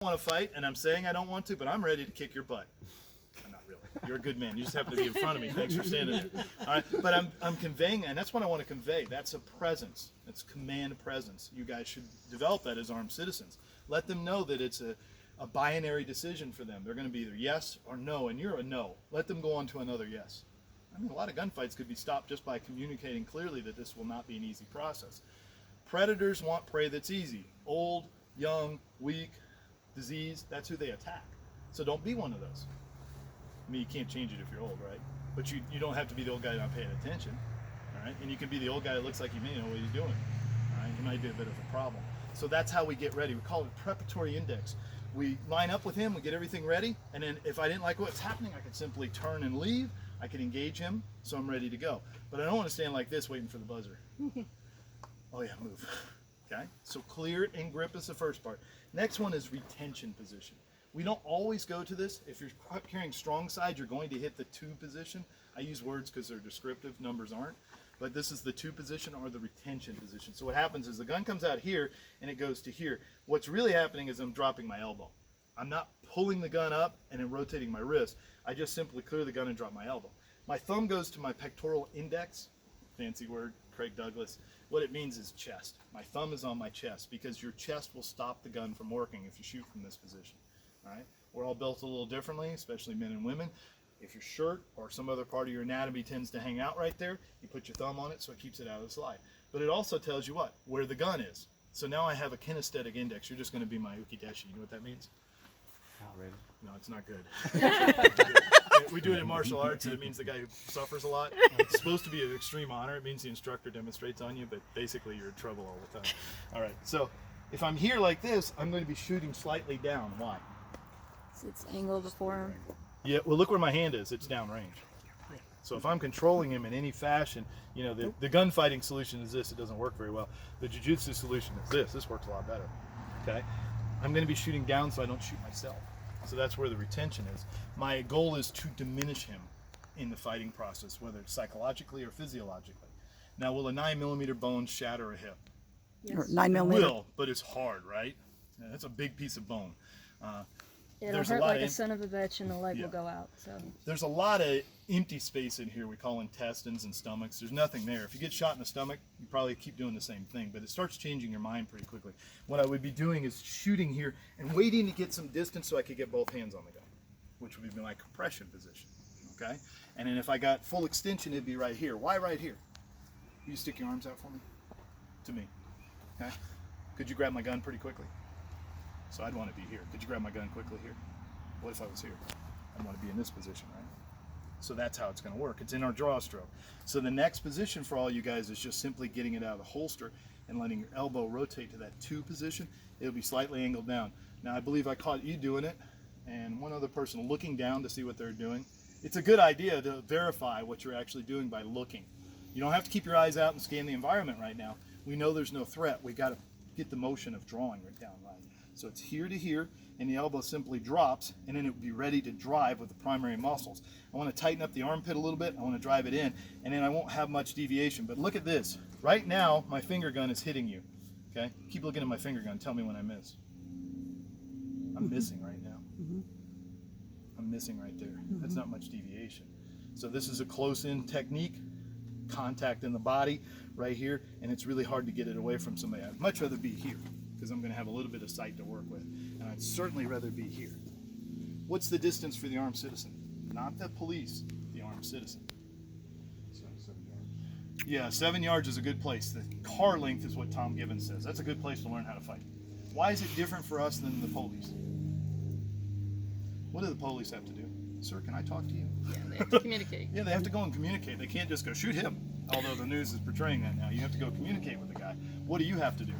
want to fight, and I'm saying I don't want to, but I'm ready to kick your butt. I'm not really. You're a good man. You just happen to be in front of me. Thanks for standing there. All right, but I'm conveying, and that's what I want to convey. That's a presence. It's command presence. You guys should develop that as armed citizens. Let them know that it's a binary decision for them. They're going to be either yes or no, and you're a no. Let them go on to another yes. I mean, a lot of gunfights could be stopped just by communicating clearly that this will not be an easy process. Predators want prey that's easy. Old, young, weak, disease, that's who they attack. So don't be one of those. I mean, you can't change it if you're old, right? But you don't have to be the old guy not paying attention, all right? And you can be the old guy that looks like he may know what he's doing, all right? He might be a bit of a problem. So that's how we get ready. We call it preparatory index. We line up with him, we get everything ready, and then if I didn't like what's happening, I could simply turn and leave. I can engage him, so I'm ready to go. But I don't want to stand like this waiting for the buzzer. Oh yeah, move. Okay, so clear and grip is the first part. Next one is retention position. We don't always go to this. If you're carrying strong side, you're going to hit the 2 position. I use words because they're descriptive, numbers aren't. But this is the 2 position or the retention position. So what happens is the gun comes out here and it goes to here. What's really happening is I'm dropping my elbow. I'm not pulling the gun up and then rotating my wrist. I just simply clear the gun and drop my elbow. My thumb goes to my pectoral index, fancy word, Craig Douglas. What it means is chest. My thumb is on my chest because your chest will stop the gun from working if you shoot from this position. All right? We're all built a little differently, especially men and women. If your shirt or some other part of your anatomy tends to hang out right there, you put your thumb on it so it keeps it out of the slide. But it also tells you what? Where the gun is. So now I have a kinesthetic index. You're just going to be my ukideshi. You know what that means? Not really. No, it's not good. We do it in martial arts, and it means the guy who suffers a lot. It's supposed to be an extreme honor. It means the instructor demonstrates on you, but basically you're in trouble all the time. All right, so if I'm here like this, I'm going to be shooting slightly down. Why? It's angled before him. Yeah, well, look where my hand is. It's downrange. So if I'm controlling him in any fashion, you know, the gunfighting solution is this. It doesn't work very well. The jiu-jitsu solution is this. This works a lot better. Okay? I'm going to be shooting down so I don't shoot myself. So that's where the retention is. My goal is to diminish him in the fighting process, whether it's psychologically or physiologically. Now, will a 9mm bone shatter a hip? Yes. Or 9mm. It will, but it's hard, right? Yeah, that's a big piece of bone. It'll There's hurt a lot like of a son of a bitch and the leg will go out. So there's a lot of empty space in here we call intestines and stomachs. There's nothing there. If you get shot in the stomach, you probably keep doing the same thing, but it starts changing your mind pretty quickly. What I would be doing is shooting here and waiting to get some distance so I could get both hands on the gun, which would be my compression position, okay? And then if I got full extension, it'd be right here. Why right here? Will you stick your arms out for me? To me, okay? Could you grab my gun pretty quickly? So I'd want to be here. Could you grab my gun quickly here? What if I was here? I'd want to be in this position, right? So that's how it's going to work. It's in our draw stroke. So the next position for all you guys is just simply getting it out of the holster and letting your elbow rotate to that 2 position. It'll be slightly angled down. Now I believe I caught you doing it and one other person looking down to see what they're doing. It's a good idea to verify what you're actually doing by looking. You don't have to keep your eyes out and scan the environment right now. We know there's no threat. We got to get the motion of drawing right down line. So it's here to here, and the elbow simply drops, and then it would be ready to drive with the primary muscles. I want to tighten up the armpit a little bit. I want to drive it in, and then I won't have much deviation. But look at this. Right now, my finger gun is hitting you. Okay? Keep looking at my finger gun. Tell me when I miss. I'm missing right now. I'm missing right there. That's not much deviation. So this is a close-in technique. Contact in the body right here, and it's really hard to get it away from somebody. I'd much rather be here, because I'm going to have a little bit of sight to work with. And I'd certainly rather be here. What's the distance for the armed citizen? Not the police, the armed citizen. 7 yards. Yeah, 7 yards is a good place. The car length is what Tom Gibbons says. That's a good place to learn how to fight. Why is it different for us than the police? What do the police have to do? Sir, can I talk to you? yeah, they have to communicate. Yeah, they have to go and communicate. They can't just go shoot him, although the news is portraying that now. You have to go communicate with the guy. What do you have to do?